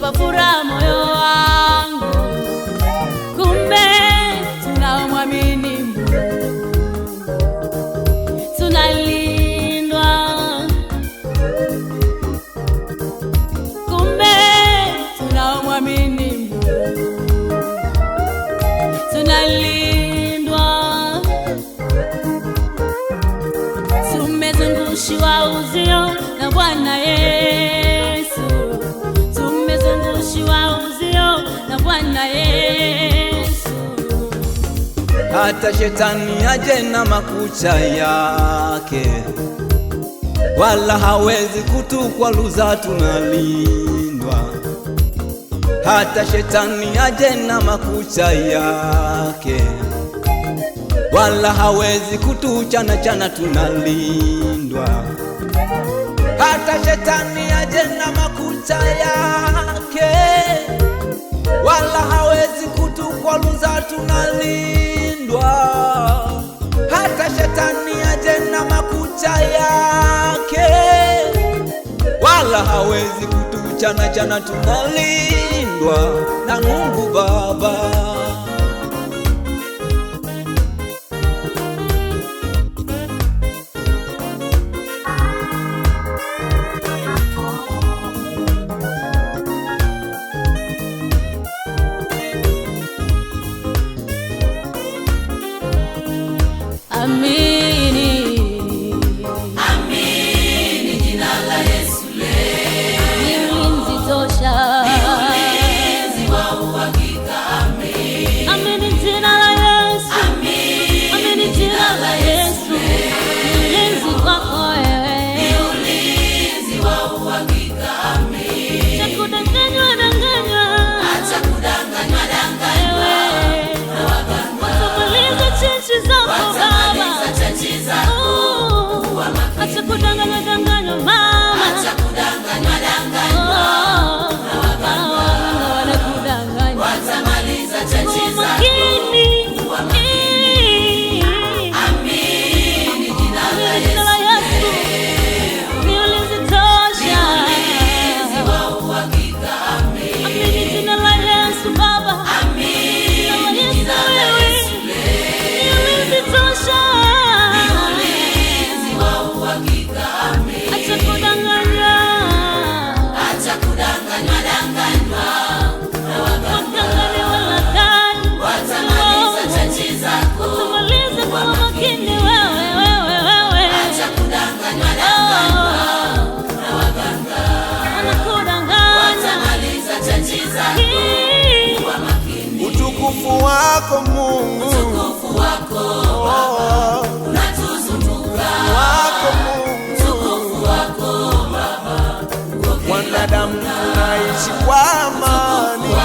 kwa furaha moyo wangu. Kumbe tunamwamini Mungu, tunalindwa. Kumbe tunamwamini Mungu, tunalindwa. Tumezungushiwa uzio na Bwana Yesu, tumezungushiwa uzio na Bwana Yesu. Hata shetani aje na makucha yake, wala hawezi kutukwaruza, tunalindwa. Hata shetani aje na makucha yake, wala hawezi kutuchana chana, tunalindwa. Hata shetani aje na makucha yake, wala hawezi kutukwaruza, tunalindwa. Hata shetani aje na makucha yake, wala hawezi kutuchana chana, tunalindwa na Mungu Baba. Amini, amini jina la Yesu ni ulinzi tosha, ni ulinzi wa uhakika. Amini, amini jina la Yesu, amini jina la Yesu ni ulinzi kwako wewe, ni ulinzi wa uhakika. Amini, acha kudanganywa danganywa, acha kudanganywa danganywa na waganga, watamaliza chenchi zako. Acha kudanganywa danganywa mama, acha kudanganywa danganywa na waganga wanakudanganya, watamaliza chachi zako. Kuwa makini, amini jina la Yesu ni ulinzi tosha, ni ulinzi wa uhakika. Amini jina la Yesu Baba, amini jina la Yesu ni ulinzi tosha. Utukufu wako Mungu, utukufu wako Baba unatuzunguka, wako Mungu, utukufu wako Baba wanadamu tunaishi kwa amani,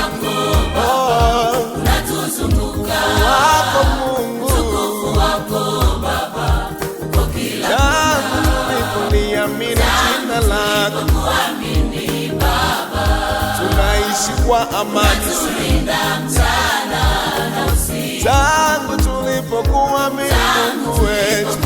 unatuzunguka, wako Mungu, utukufu wako Baba uko kila kona. Tuliamini jina lako, kuamini Baba, tunaishi kwa amani, tulinda mchana na usiku, tangu tulipokuamini Mungu wetu.